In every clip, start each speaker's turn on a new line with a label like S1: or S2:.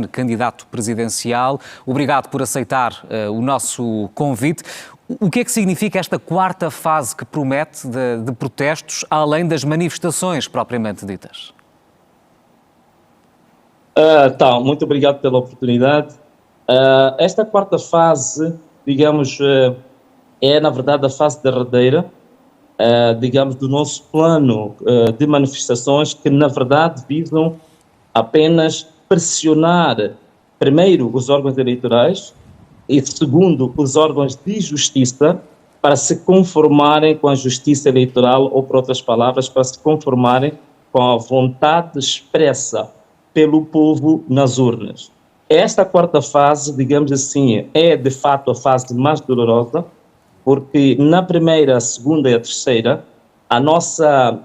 S1: Santana, candidato presidencial. Obrigado por aceitar o nosso convite. O que é que significa esta quarta fase que promete de protestos, além das manifestações propriamente ditas?
S2: Muito obrigado pela oportunidade. Esta quarta fase, digamos, é na verdade a fase derradeira, digamos, do nosso plano de manifestações que na verdade visam apenas pressionar, primeiro, os órgãos eleitorais e, segundo, os órgãos de justiça para se conformarem com a justiça eleitoral ou, por outras palavras, para se conformarem com a vontade expressa pelo povo nas urnas. Esta quarta fase, digamos assim, é de fato a fase mais dolorosa, porque na primeira, a segunda e a terceira, a nossa,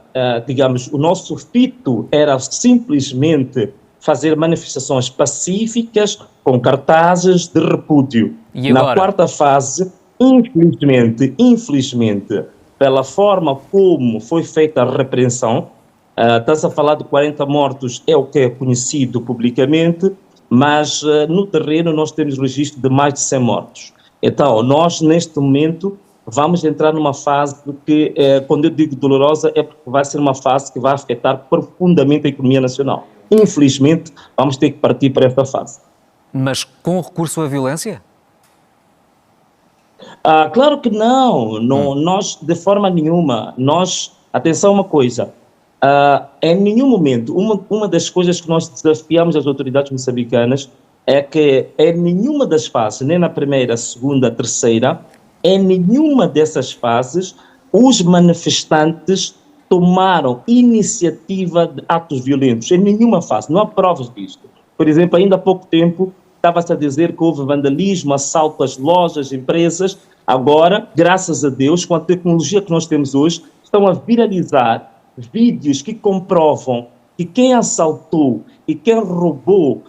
S2: digamos, o nosso fito era simplesmente fazer manifestações pacíficas com cartazes de repúdio.
S1: E agora?
S2: Na quarta fase, infelizmente, pela forma como foi feita a repreensão, está-se a falar de 40 mortos, é o que é conhecido publicamente, mas no terreno nós temos registro de mais de 100 mortos. Então, nós neste momento vamos entrar numa fase que, quando eu digo dolorosa, é porque vai ser uma fase que vai afetar profundamente a economia nacional. Infelizmente, vamos ter que partir para esta fase.
S1: Mas com recurso à violência?
S2: Claro que não, nós de forma nenhuma, atenção uma coisa, em nenhum momento, uma das coisas que nós desafiamos as autoridades moçambicanas é que em nenhuma das fases, nem na primeira, segunda, terceira, em nenhuma dessas fases, os manifestantes tomaram iniciativa de atos violentos, em nenhuma fase, não há provas disto. Por exemplo, ainda há pouco tempo estava-se a dizer que houve vandalismo, assalto às lojas, empresas. Agora, graças a Deus, com a tecnologia que nós temos hoje, estão a viralizar vídeos que comprovam que quem assaltou e quem roubou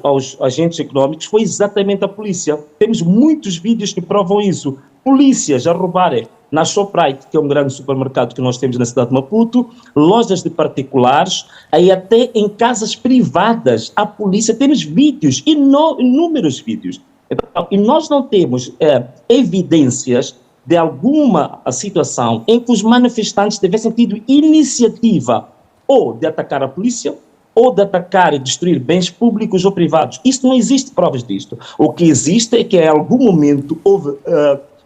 S2: aos agentes econômicos foi exatamente a polícia. Temos muitos vídeos que provam isso. Polícias a roubarem na Shoprite, que é um grande supermercado que nós temos na cidade de Maputo, lojas de particulares, aí até em casas privadas, a polícia, temos vídeos, inúmeros vídeos. Então, e nós não temos evidências de alguma situação em que os manifestantes tivessem tido iniciativa ou de atacar a polícia, ou de atacar e destruir bens públicos ou privados. Isso não existe provas disto. O que existe é que em algum momento houve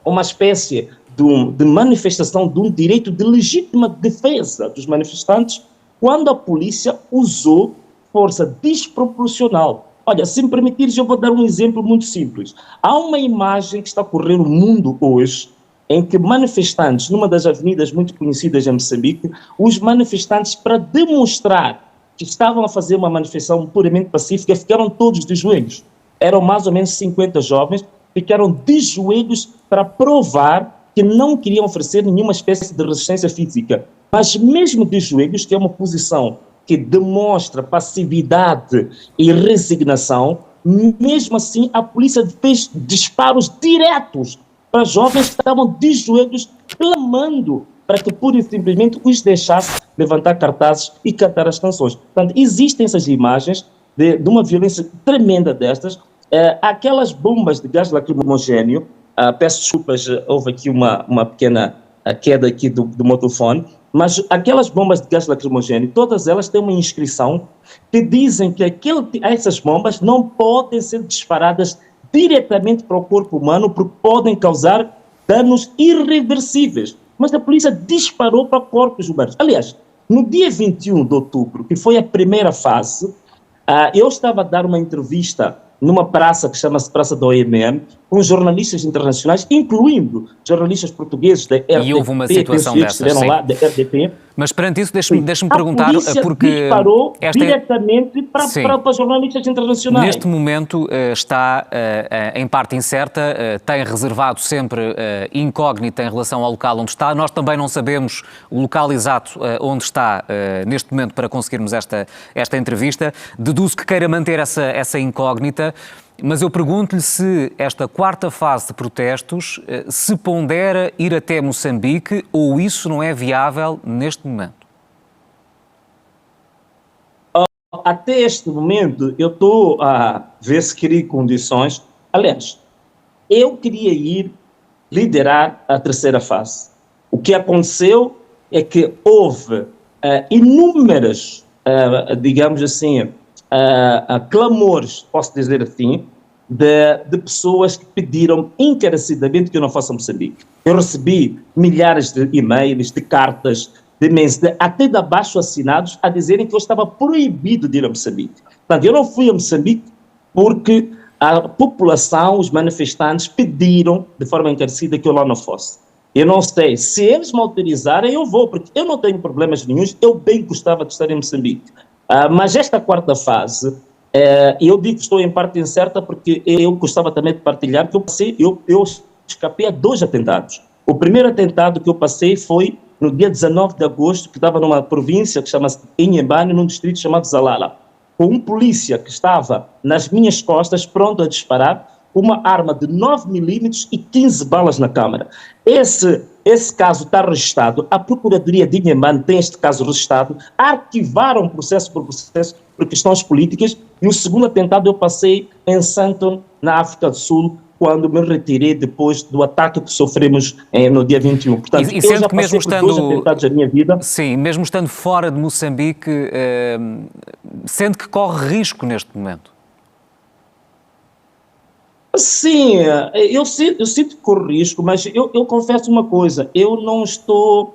S2: uma espécie de manifestação de um direito de legítima defesa dos manifestantes quando a polícia usou força desproporcional. Olha, se me permitires, eu vou dar um exemplo muito simples. Há uma imagem que está a correr no mundo hoje em que manifestantes, numa das avenidas muito conhecidas em Moçambique, os manifestantes, para demonstrar que estavam a fazer uma manifestação puramente pacífica, ficaram todos de joelhos. Eram mais ou menos 50 jovens, ficaram de joelhos para provar que não queriam oferecer nenhuma espécie de resistência física. Mas mesmo de joelhos, que é uma posição que demonstra passividade e resignação, mesmo assim a polícia fez disparos diretos para jovens que estavam de joelhos clamando para que pura e simplesmente os deixasse levantar cartazes e cantar as canções. Portanto, existem essas imagens de uma violência tremenda destas. Aquelas bombas de gás lacrimogéneo, peço desculpas, houve aqui uma pequena queda aqui do motofone, mas aquelas bombas de gás lacrimogéneo, todas elas têm uma inscrição que dizem que essas bombas não podem ser disparadas diretamente para o corpo humano porque podem causar danos irreversíveis. Mas a polícia disparou para corpos humanos. Aliás, no dia 21 de outubro, que foi a primeira fase, eu estava a dar uma entrevista numa praça que chama-se Praça da OMM, com jornalistas internacionais, incluindo jornalistas portugueses da RDP.
S1: E houve uma situação dessas, sim.
S2: Lá, da RDP.
S1: Mas perante isso, deixe-me perguntar,
S2: a polícia
S1: porque
S2: disparou diretamente para jornalistas internacionais.
S1: Neste momento está em parte incerta, tem reservado sempre incógnita em relação ao local onde está. Nós também não sabemos o local exato onde está neste momento para conseguirmos esta entrevista. Deduzo que queira manter essa incógnita. Mas eu pergunto-lhe se esta quarta fase de protestos se pondera ir até Moçambique ou isso não é viável neste momento.
S2: até este momento, eu estou a ver se crio condições. Aliás, eu queria ir liderar a terceira fase. O que aconteceu é que houve inúmeras, digamos assim, clamores, posso dizer assim, de pessoas que pediram encarecidamente que eu não faça Moçambique. Eu recebi milhares de e-mails, de cartas, de mensagens, até de abaixo-assinados, a dizerem que eu estava proibido de ir a Moçambique. Portanto, eu não fui a Moçambique porque a população, os manifestantes, pediram de forma encarecida que eu lá não fosse. Eu não sei, se eles me autorizarem, eu vou, porque eu não tenho problemas nenhuns, eu bem gostava de estar em Moçambique. Mas esta quarta fase, eu digo que estou em parte incerta porque eu gostava também de partilhar que eu escapei a 2 atentados. O primeiro atentado que eu passei foi no dia 19 de agosto, que estava numa província que chama-se Inhambane, num distrito chamado Zalala, com um polícia que estava nas minhas costas, pronto a disparar, uma arma de 9 milímetros e 15 balas na câmara. Esse caso está registrado, a Procuradoria de Inhambane tem este caso registrado, arquivaram processo por questões políticas, e o segundo atentado eu passei em Sandton, na África do Sul, quando me retirei depois do ataque que sofremos no dia 21. Portanto,
S1: e sendo
S2: eu já
S1: que mesmo
S2: passei por 2 atentados na minha vida.
S1: Sim, mesmo estando fora de Moçambique, sente que corre risco neste momento?
S2: Sim, eu sinto que corro risco, mas eu confesso uma coisa, eu não estou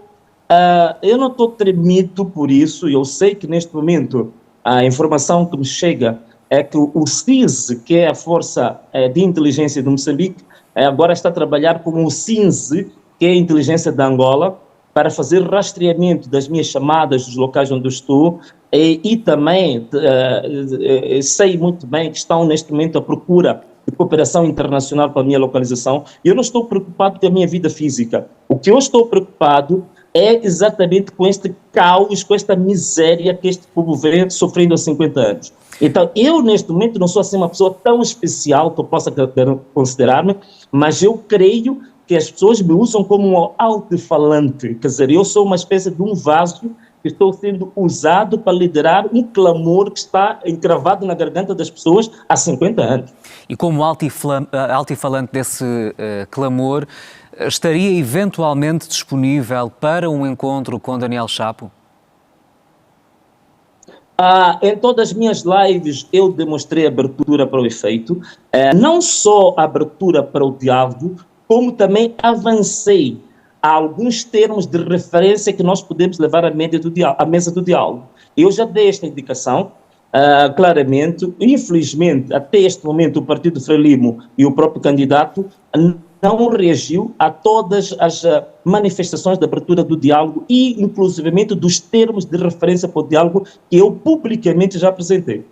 S2: tremido por isso. Eu sei que neste momento a informação que me chega é que o CINSE, que é a Força de Inteligência de Moçambique, agora está a trabalhar com o CINSE, que é a inteligência da Angola, para fazer rastreamento das minhas chamadas dos locais onde eu estou, e também sei muito bem que estão neste momento à procura de cooperação internacional para a minha localização. Eu não estou preocupado com a minha vida física. O que eu estou preocupado é exatamente com este caos, com esta miséria que este povo vem sofrendo há 50 anos. Então, eu neste momento não sou assim uma pessoa tão especial que eu possa considerar-me, mas eu creio que as pessoas me usam como um alto-falante. Quer dizer, eu sou uma espécie de um vaso que estou sendo usado para liderar um clamor que está encravado na garganta das pessoas há 50 anos.
S1: E como altifalante desse clamor, estaria eventualmente disponível para um encontro com Daniel Chapo?
S2: Em todas as minhas lives eu demonstrei abertura para o efeito, não só abertura para o diálogo, como também avancei a alguns termos de referência que nós podemos levar à mesa do diálogo. Eu já dei esta indicação, claramente. Infelizmente, até este momento, o Partido Frelimo e o próprio candidato não reagiu a todas as manifestações de abertura do diálogo e, inclusivamente, dos termos de referência para o diálogo que eu publicamente já apresentei.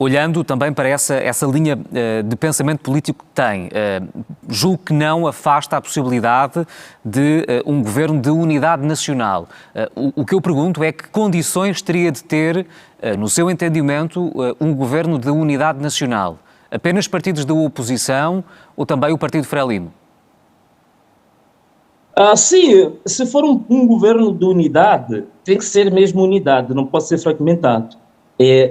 S1: Olhando também para essa linha de pensamento político que tem, julgo que não afasta a possibilidade de um governo de unidade nacional. O que eu pergunto é que condições teria de ter, no seu entendimento, um governo de unidade nacional? Apenas partidos da oposição ou também o Partido Frelimo?
S2: Sim, se for um governo de unidade, tem que ser mesmo unidade, não pode ser fragmentado.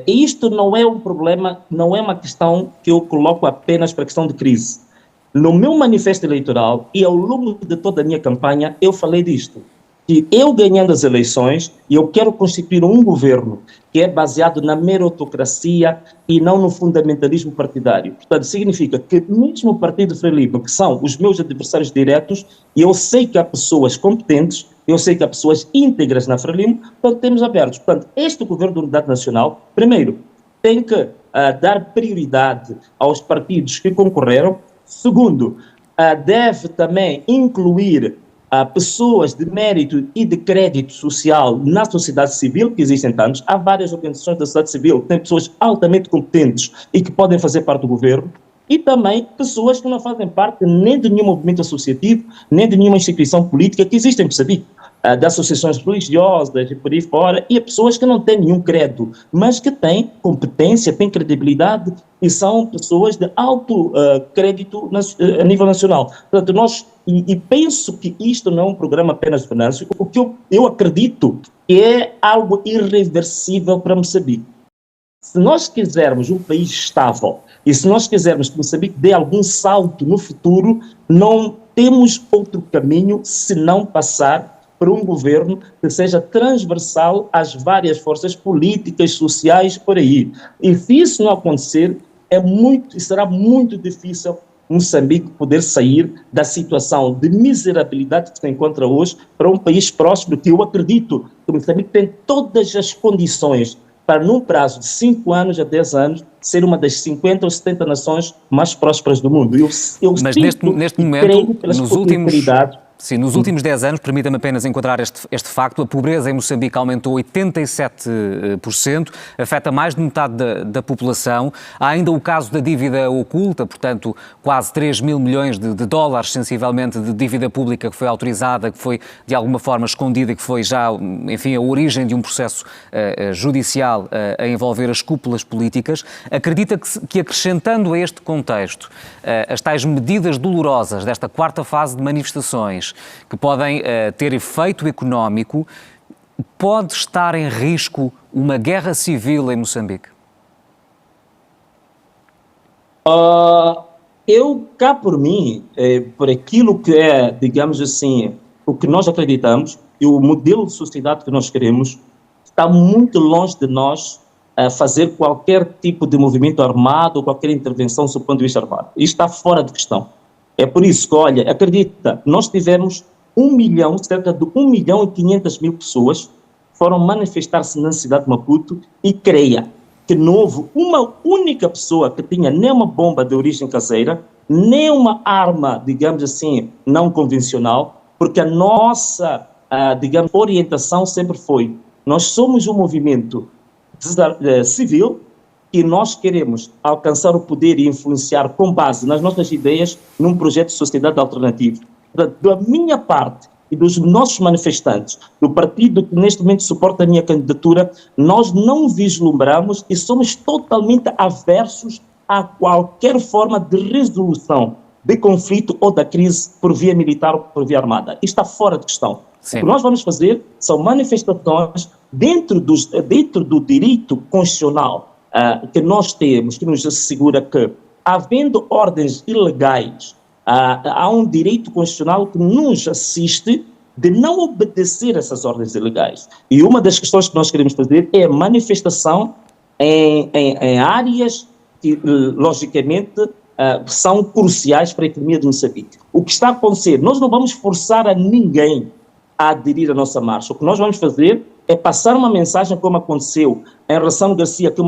S2: Isto não é um problema, não é uma questão que eu coloco apenas para a questão de crise. No meu manifesto eleitoral e ao longo de toda a minha campanha, eu falei disto. Que eu ganhando as eleições, eu quero constituir um governo que é baseado na meritocracia e não no fundamentalismo partidário. Portanto, significa que mesmo o Partido Frelimo, que são os meus adversários diretos, eu sei que há pessoas competentes, eu sei que há pessoas íntegras na Frelimo, portanto, temos abertos. Portanto, este governo de unidade nacional, primeiro, tem que dar prioridade aos partidos que concorreram. Segundo, deve também incluir pessoas de mérito e de crédito social na sociedade civil, que existem tantos. Há várias organizações da sociedade civil que têm pessoas altamente competentes e que podem fazer parte do governo, e também pessoas que não fazem parte nem de nenhum movimento associativo, nem de nenhuma instituição política que existe em Moçambique, de associações religiosas e por aí fora, e pessoas que não têm nenhum credo, mas que têm competência, têm credibilidade e são pessoas de alto crédito a nível nacional. Portanto, e penso que isto não é um programa apenas de Venâncio, o que eu acredito que é algo irreversível para Moçambique. Se nós quisermos um país estável e se nós quisermos que Moçambique dê algum salto no futuro, não temos outro caminho senão passar por um governo que seja transversal às várias forças políticas, sociais, por aí. E se isso não acontecer, será muito difícil Moçambique poder sair da situação de miserabilidade que se encontra hoje para um país próspero, que eu acredito que Moçambique tem todas as condições para, num prazo de 5 anos a 10 anos, ser uma das 50 ou 70 nações mais prósperas do mundo.
S1: Mas neste momento, nos últimos 10 anos, permita-me apenas enquadrar este facto, a pobreza em Moçambique aumentou 87%, afeta mais de metade da população. Há ainda o caso da dívida oculta, portanto, quase 3 mil milhões de dólares, sensivelmente, de dívida pública que foi autorizada, que foi de alguma forma escondida, que foi já, enfim, a origem de um processo judicial a envolver as cúpulas políticas. Acredita que acrescentando a este contexto as tais medidas dolorosas desta quarta fase de manifestações, que podem ter efeito económico, pode estar em risco uma guerra civil em Moçambique?
S2: Cá por mim, por aquilo que é, digamos assim, o que nós acreditamos e o modelo de sociedade que nós queremos, está muito longe de nós fazer qualquer tipo de movimento armado ou qualquer intervenção do ponto de vista armado. Isto está fora de questão. É por isso que, olha, acredita, nós tivemos cerca de 1.500.000 pessoas foram manifestar-se na cidade de Maputo e creia que não houve uma única pessoa que tinha nem uma bomba de origem caseira, nem uma arma, digamos assim, não convencional, porque a nossa, digamos, orientação sempre foi, nós somos um movimento civil, e nós queremos alcançar o poder e influenciar com base nas nossas ideias num projeto de sociedade alternativa. Da minha parte e dos nossos manifestantes, do partido que neste momento suporta a minha candidatura, nós não vislumbramos e somos totalmente aversos a qualquer forma de resolução de conflito ou da crise por via militar ou por via armada. Isto está fora de questão. Sim. O que nós vamos fazer são manifestações dentro do direito constitucional que nós temos, que nos assegura que, havendo ordens ilegais, há um direito constitucional que nos assiste de não obedecer essas ordens ilegais. E uma das questões que nós queremos fazer é a manifestação em áreas que, logicamente, são cruciais para a economia de Moçambique. O que está a acontecer, nós não vamos forçar a ninguém a aderir à nossa marcha. O que nós vamos fazer é passar uma mensagem como aconteceu em relação a Garcia, que é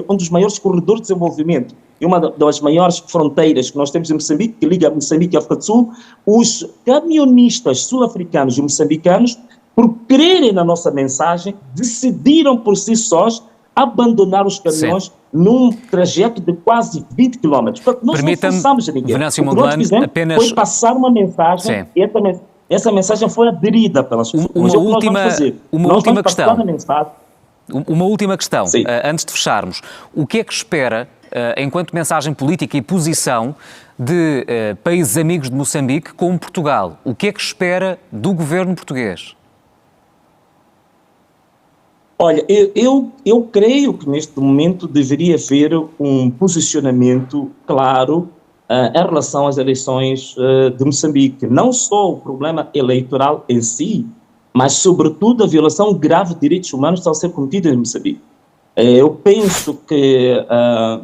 S2: um dos maiores corredores de desenvolvimento e uma das maiores fronteiras que nós temos em Moçambique, que liga Moçambique e África do Sul. Os camionistas sul-africanos e moçambicanos, por crerem na nossa mensagem, decidiram por si sós abandonar os caminhões. Sim. Num trajeto de quase 20 quilómetros. Nós não forçamos a ninguém.
S1: Venâncio Mondlane, apenas...
S2: foi passar uma mensagem. Sim. E essa mensagem foi aderida pelas pessoas.
S1: Uma última questão, antes de fecharmos. O que é que espera, enquanto mensagem política e posição, de países amigos de Moçambique como Portugal? O que é que espera do governo português?
S2: Olha, eu creio que neste momento deveria haver um posicionamento claro em relação às eleições de Moçambique. Não só o problema eleitoral em si, mas sobretudo a violação grave de direitos humanos que estão a ser cometidos em Moçambique. Eu penso que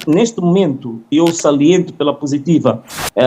S2: neste momento, eu saliento pela positiva,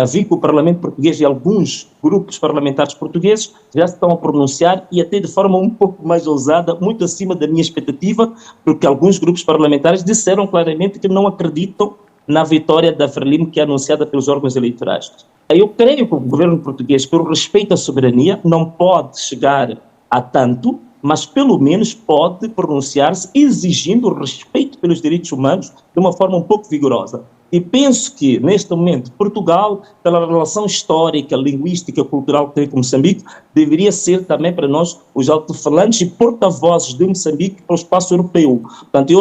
S2: vi que o Parlamento Português e alguns grupos parlamentares portugueses já se estão a pronunciar e até de forma um pouco mais ousada, muito acima da minha expectativa, porque alguns grupos parlamentares disseram claramente que não acreditam na vitória da Frelimo, que é anunciada pelos órgãos eleitorais. Eu creio que o governo português, pelo respeito à soberania, não pode chegar a tanto, mas pelo menos pode pronunciar-se exigindo o respeito pelos direitos humanos de uma forma um pouco vigorosa. E penso que, neste momento, Portugal, pela relação histórica, linguística, cultural que tem com Moçambique, deveria ser também para nós os alto-falantes e porta-vozes de Moçambique para o espaço europeu. Portanto,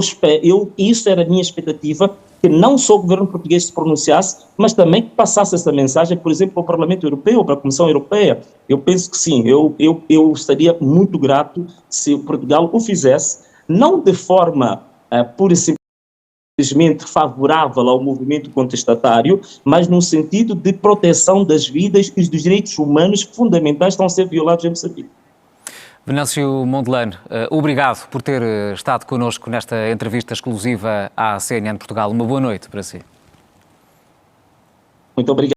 S2: isso era a minha expectativa, que não só o governo português se pronunciasse, mas também que passasse essa mensagem, por exemplo, para o Parlamento Europeu, para a Comissão Europeia. Eu penso que sim, eu estaria muito grato se Portugal o fizesse, não de forma pura e simples, simplesmente favorável ao movimento contestatário, mas no sentido de proteção das vidas e dos direitos humanos fundamentais que estão a ser violados em Moçambique.
S1: Venâncio Mondelano, obrigado por ter estado connosco nesta entrevista exclusiva à CNN Portugal. Uma boa noite para si.
S2: Muito obrigado.